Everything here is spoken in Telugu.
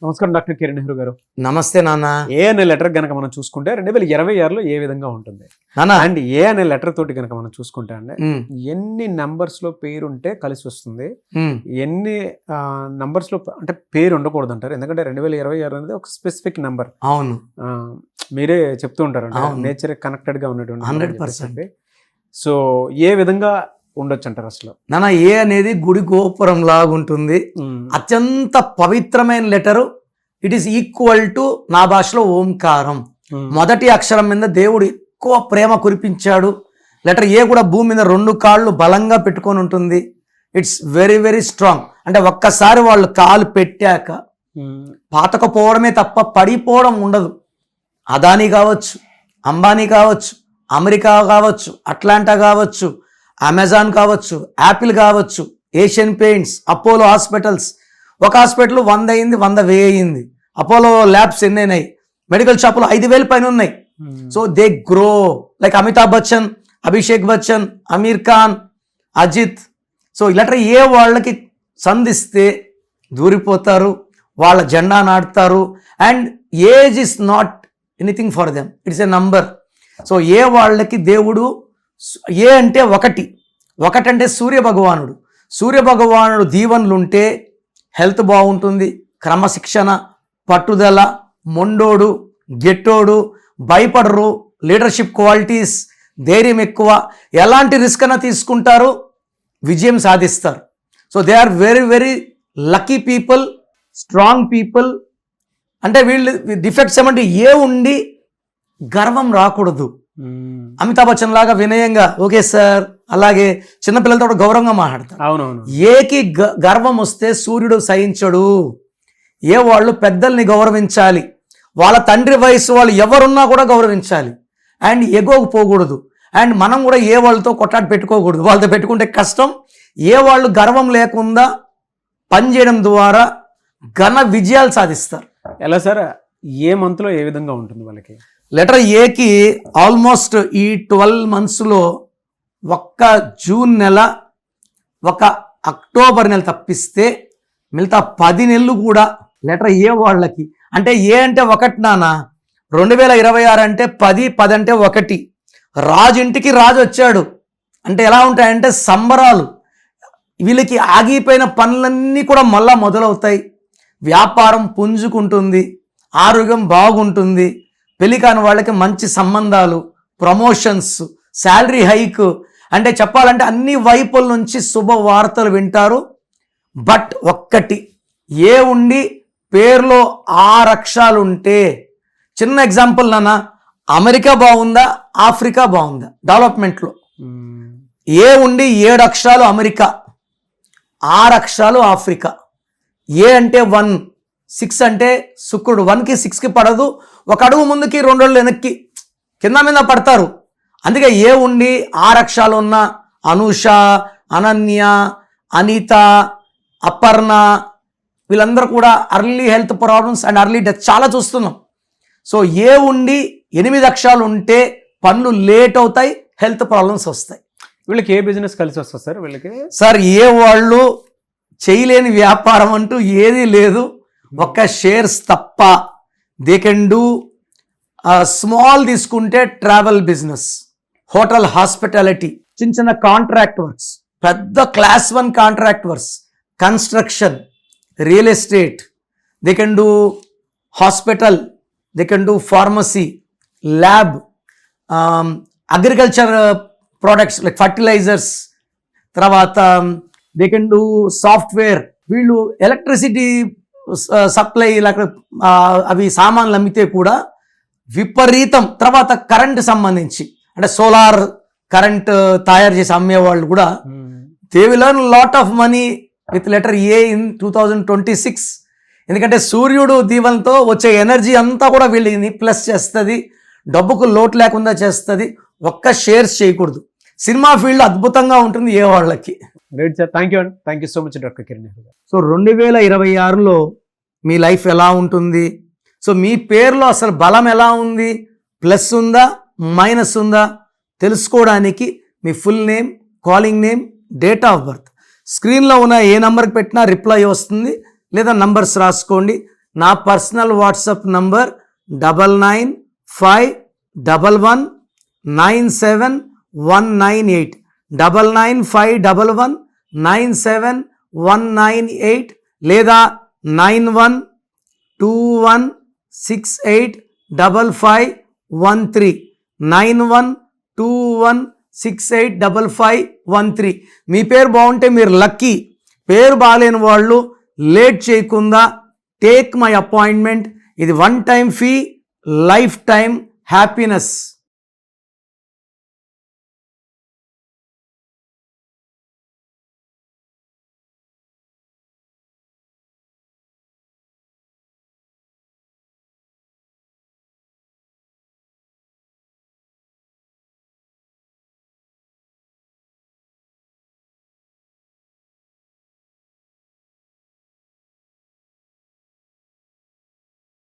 నమస్కారం డాక్టర్ కిరణ్ నెహ్రూ గారు. నమస్తే నాన్న. ఏ అనే లెటర్ గనక మనం చూసుకుంటే 2026లో ఏ విధంగా ఉంటుంది నాన్న? అండ్ ఏ అనే లెటర్ తోటి గనక మనం చూసుకుంటే అండి ఎన్ని నంబర్స్ లో పేరు ఉంటే కలిసి వస్తుంది, ఎన్ని నంబర్స్ లో అంటే పేరు ఉండకూడదు అంటారు. ఎందుకంటే 2026 అనేది ఒక స్పెసిఫిక్ నంబర్. అవును, మీరే చెప్తూ ఉంటారు నేచర్ కనెక్టెడ్ గా ఉన్నటువంటి 100%. సో ఏ విధంగా ఉండొచ్చు అంటారు అసలు? నాన్న, ఏ అనేది గుడి గోపురం లాగుంటుంది. అత్యంత పవిత్రమైన letter. It is equal to నా భాషలో ఓంకారం. మొదటి అక్షరం మీద దేవుడు ఎక్కువ ప్రేమ కురిపించాడు. లెటర్ ఏ కూడా భూమి మీద 2 కాళ్ళు బలంగా పెట్టుకొని ఉంటుంది. It's very very strong. అంటే ఒక్కసారి వాళ్ళు కాలు పెట్టాక పాతకపోవడమే తప్ప పడిపోవడం ఉండదు. అదానీ కావచ్చు, అంబానీ కావచ్చు, అమెరికా కావచ్చు, అట్లాంటా కావచ్చు, అమెజాన్ కావచ్చు, యాపిల్ కావచ్చు, ఏషియన్ పెయింట్స్, అపోలో హాస్పిటల్స్. ఒక హాస్పిటల్ 100 అయింది, 100,000 అయింది. అపోలో ల్యాబ్స్ ఎన్ని అయినాయి? మెడికల్ షాపులు 5,000 పైన ఉన్నాయి. So they grow like Amitabh Bachchan, Abhishek Bachchan, Aamir Khan, Ajith. So ఇలాంటి ఏ వాళ్ళకి సంధిస్తే దూరిపోతారు, వాళ్ళ జెండా నాటుతారు. And age is not anything for them, it's a number. So ఏ వాళ్ళకి దేవుడు ఏ అంటే ఒకటంటే సూర్య భగవానుడు. సూర్య భగవానుడు దీవెనలుంటే హెల్త్ బాగుంటుంది, క్రమశిక్షణ, పట్టుదల, మొండోడు, గెట్టోడు, భయపడరు, లీడర్షిప్ క్వాలిటీస్, ధైర్యం ఎక్కువ, ఎలాంటి రిస్క్ అయినా తీసుకుంటారు, విజయం సాధిస్తారు. So they are very very lucky people, strong people. అంటే వీళ్ళు డిఫెక్ట్స్ ఏమంటే ఏ ఉండి గర్వం రాకూడదు. అమితాబ్ బచ్చన్ లాగా వినయంగా ఓకే సార్, అలాగే చిన్నపిల్లలతో గౌరవంగా మాట్లాడతారు. అవునవును. ఏకి గర్వం వస్తే సూర్యుడు సహించడు. ఏ వాళ్ళు పెద్దల్ని గౌరవించాలి, వాళ్ళ తండ్రి వయసు వాళ్ళు ఎవరున్నా కూడా గౌరవించాలి. అండ్ ఎగోకు పోకూడదు. అండ్ మనం కూడా ఏ వాళ్ళతో కొట్లాట పెట్టుకోకూడదు. వాళ్ళతో పెట్టుకుంటే కష్టం. ఏ వాళ్ళు గర్వం లేకుండా పనిచేయడం ద్వారా ఘన విజయాలు సాధిస్తారు. ఎలా సార్, ఏ మంత్లో ఏ విధంగా ఉంటుంది వాళ్ళకి? లెటర్ ఏకి ఆల్మోస్ట్ ఈ 12 monthsలో ఒక్క జూన్ నెల, ఒక అక్టోబర్ నెల తప్పిస్తే మిగతా 10 నెలలు కూడా లెటర్ ఏ వాళ్ళకి. అంటే ఏ అంటే 1 నాన్న. 2026 అంటే 10 అంటే 1. రాజు ఇంటికి రాజు వచ్చాడు అంటే ఎలా ఉంటాయంటే సంబరాలు. వీళ్ళకి ఆగిపోయిన పనులన్నీ కూడా మళ్ళా మొదలవుతాయి. వ్యాపారం పుంజుకుంటుంది, ఆరోగ్యం బాగుంటుంది, పెళ్లి కాని వాళ్ళకి మంచి సంబంధాలు, ప్రమోషన్స్, శాలరీ హైక్. అంటే చెప్పాలంటే అన్ని వైపుల నుంచి శుభవార్తలు వింటారు. బట్ ఒక్కటి, ఏ ఉండి పేరులో 6 అక్షరాలు ఉంటే, చిన్న ఎగ్జాంపుల్ నాన్న, అమెరికా బాగుందా, ఆఫ్రికా బాగుందా డెవలప్మెంట్లో? ఏ ఉండి 7 అక్షరాలు అమెరికా, 6 అక్షరాలు ఆఫ్రికా. ఏ అంటే 1, 6 అంటే శుక్రుడు. 1కి 6కి పడదు. ఒక అడుగు ముందుకి 2 అడుగులు వెనక్కి, కింద మీద పడతారు. అందుకే ఏ ఉండి 6 అక్షరాలు ఉన్న అనూష, అనన్య, అనిత, అపర్ణ వీళ్ళందరూ కూడా early health problems and early death చాలా చూస్తున్నాం. సో ఏ ఉండి 8 అక్షరాలు ఉంటే పనులు లేట్ అవుతాయి, హెల్త్ ప్రాబ్లమ్స్ వస్తాయి. వీళ్ళకి ఏ బిజినెస్ కలిసి వస్తుంది సార్? వీళ్ళకి సార్ ఏ వాళ్ళు చేయలేని వ్యాపారం అంటూ ఏదీ లేదు, ఒక్క షేర్స్ తప్ప. దే కెన్ డూ స్మాల్ తీసుకుంటే ట్రావెల్ బిజినెస్, హోటల్, హాస్పిటాలిటీ, చిన్న కాంట్రాక్ట్ వర్క్స్, పెద్ద class 1 contract works, construction, real estate. They can do hospital, they can do pharmacy, lab, agriculture products like fertilisers. తర్వాత దే కెన్ డూ సాఫ్ట్వేర్. వీళ్ళు ఎలక్ట్రిసిటీ సప్లై అవి సామాన్లు అమ్మితే కూడా విపరీతం. తర్వాత కరెంట్ సంబంధించి అంటే సోలార్ కరెంట్ తయారు చేసి అమ్మేవాళ్ళు కూడా they will earn lot of money with letter A in 2026. ఎందుకంటే సూర్యుడు దీవెనతో వచ్చే ఎనర్జీ అంతా కూడా వీళ్ళని ప్లస్ చేస్తుంది, డబ్బుకు లోటు లేకుండా చేస్తుంది. ఒక్క షేర్స్ చేయకూడదు. సినిమా ఫీల్డ్ అద్భుతంగా ఉంటుంది ఏ వాళ్ళకి. Right sir, thank you so much doctor Kiran Nehru గారు. సో 2026లో మీ లైఫ్ ఎలా ఉంటుంది? సో మీ పేరులో అసలు బలం ఎలా ఉంది, ప్లస్ ఉందా మైనస్ ఉందా తెలుసుకోవడానికి మీ full name, calling name, date of birth స్క్రీన్లో ఉన్న ఏ నంబర్కి పెట్టినా రిప్లై వస్తుంది, లేదా నంబర్స్ రాసుకోండి. నా పర్సనల్ వాట్సాప్ నంబర్ 9951197198 9951197198 లేదా 9121685513 9121685513. మీ పేరు బాగుంటే మీరు లక్కీ. పేరు బాగాలేని వాళ్ళు లేట్ చేయకుండా టేక్ మై అపాయింట్మెంట్. ఇది 1 time fee, life time happiness.